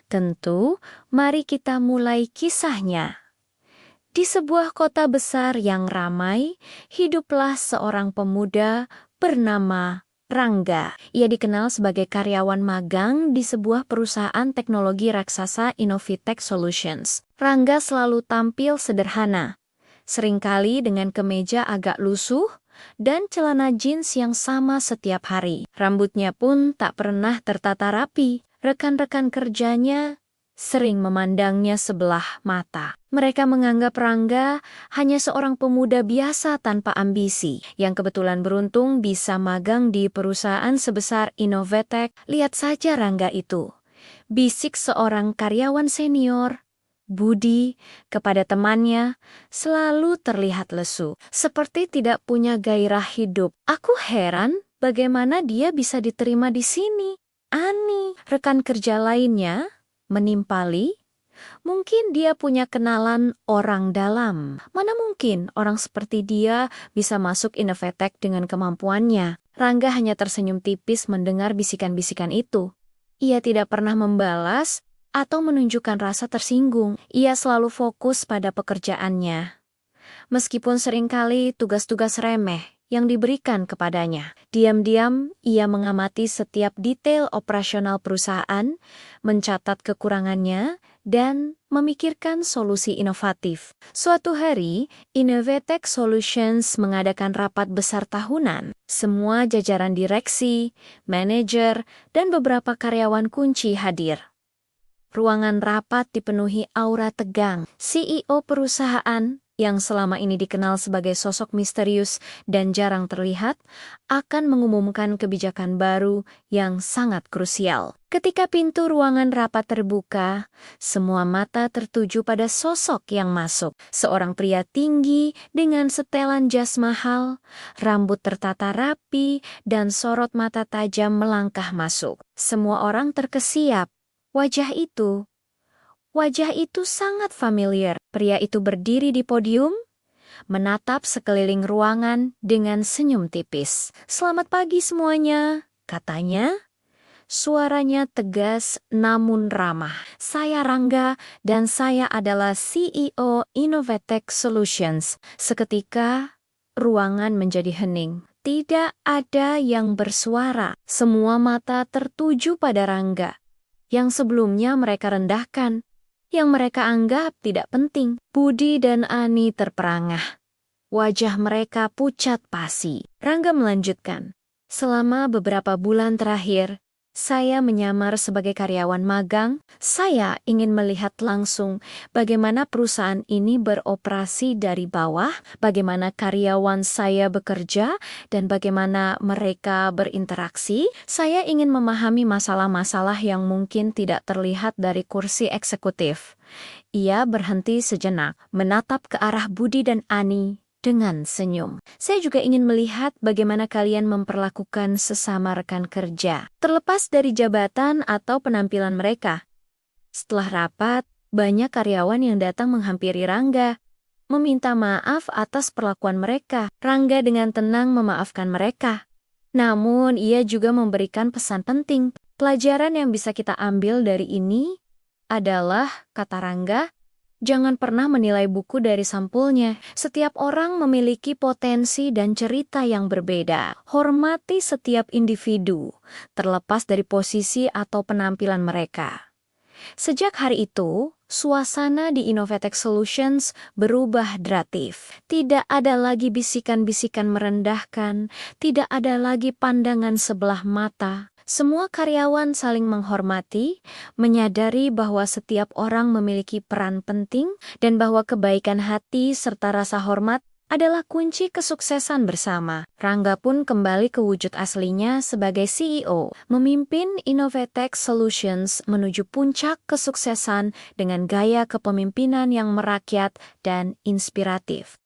Tentu, mari kita mulai kisahnya. Di sebuah kota besar yang ramai, hiduplah seorang pemuda bernama Rangga. Ia dikenal sebagai karyawan magang di sebuah perusahaan teknologi raksasa Innovatech Solutions. Rangga selalu tampil sederhana, seringkali dengan kemeja agak lusuh dan celana jeans yang sama setiap hari. Rambutnya pun tak pernah tertata rapi. Rekan-rekan kerjanya sering memandangnya sebelah mata. Mereka menganggap Rangga hanya seorang pemuda biasa tanpa ambisi, yang kebetulan beruntung bisa magang di perusahaan sebesar Innovatech. Lihat saja Rangga itu, bisik seorang karyawan senior. Budi kepada temannya selalu terlihat lesu, seperti tidak punya gairah hidup. Aku heran bagaimana dia bisa diterima di sini. Ani, rekan kerja lainnya, menimpali. Mungkin dia punya kenalan orang dalam. Mana mungkin orang seperti dia bisa masuk Innovatech dengan kemampuannya. Rangga hanya tersenyum tipis mendengar bisikan-bisikan itu. Ia tidak pernah membalas atau menunjukkan rasa tersinggung. Ia selalu fokus pada pekerjaannya. Meskipun seringkali tugas-tugas remeh yang diberikan kepadanya. Diam-diam, ia mengamati setiap detail operasional perusahaan, mencatat kekurangannya, dan memikirkan solusi inovatif. Suatu hari, Innovatech Solutions mengadakan rapat besar tahunan. Semua jajaran direksi, manajer, dan beberapa karyawan kunci hadir. Ruangan rapat dipenuhi aura tegang. CEO perusahaan, yang selama ini dikenal sebagai sosok misterius dan jarang terlihat, akan mengumumkan kebijakan baru yang sangat krusial. Ketika pintu ruangan rapat terbuka, semua mata tertuju pada sosok yang masuk. Seorang pria tinggi dengan setelan jas mahal, rambut tertata rapi, dan sorot mata tajam melangkah masuk. Semua orang terkesiap. Wajah itu sangat familiar. Pria itu berdiri di podium, menatap sekeliling ruangan dengan senyum tipis. "Selamat pagi semuanya," katanya. Suaranya tegas namun ramah. "Saya Rangga dan saya adalah CEO Innovatech Solutions." Seketika, ruangan menjadi hening. Tidak ada yang bersuara. Semua mata tertuju pada Rangga, yang sebelumnya mereka rendahkan, yang mereka anggap tidak penting. Budi dan Ani terperangah. Wajah mereka pucat pasi. Rangga melanjutkan, "Selama beberapa bulan terakhir, saya menyamar sebagai karyawan magang. Saya ingin melihat langsung bagaimana perusahaan ini beroperasi dari bawah, bagaimana karyawan saya bekerja, dan bagaimana mereka berinteraksi. Saya ingin memahami masalah-masalah yang mungkin tidak terlihat dari kursi eksekutif." Ia berhenti sejenak, menatap ke arah Budi dan Ani dengan senyum. "Saya juga ingin melihat bagaimana kalian memperlakukan sesama rekan kerja, terlepas dari jabatan atau penampilan mereka." Setelah rapat, banyak karyawan yang datang menghampiri Rangga, meminta maaf atas perlakuan mereka. Rangga dengan tenang memaafkan mereka. Namun, ia juga memberikan pesan penting. "Pelajaran yang bisa kita ambil dari ini adalah," kata Rangga, "jangan pernah menilai buku dari sampulnya. Setiap orang memiliki potensi dan cerita yang berbeda. Hormati setiap individu, terlepas dari posisi atau penampilan mereka." Sejak hari itu, suasana di Innovatech Solutions berubah drastis. Tidak ada lagi bisikan-bisikan merendahkan, tidak ada lagi pandangan sebelah mata. Semua karyawan saling menghormati, menyadari bahwa setiap orang memiliki peran penting dan bahwa kebaikan hati serta rasa hormat adalah kunci kesuksesan bersama. Rangga pun kembali ke wujud aslinya sebagai CEO, memimpin Innovatech Solutions menuju puncak kesuksesan dengan gaya kepemimpinan yang merakyat dan inspiratif.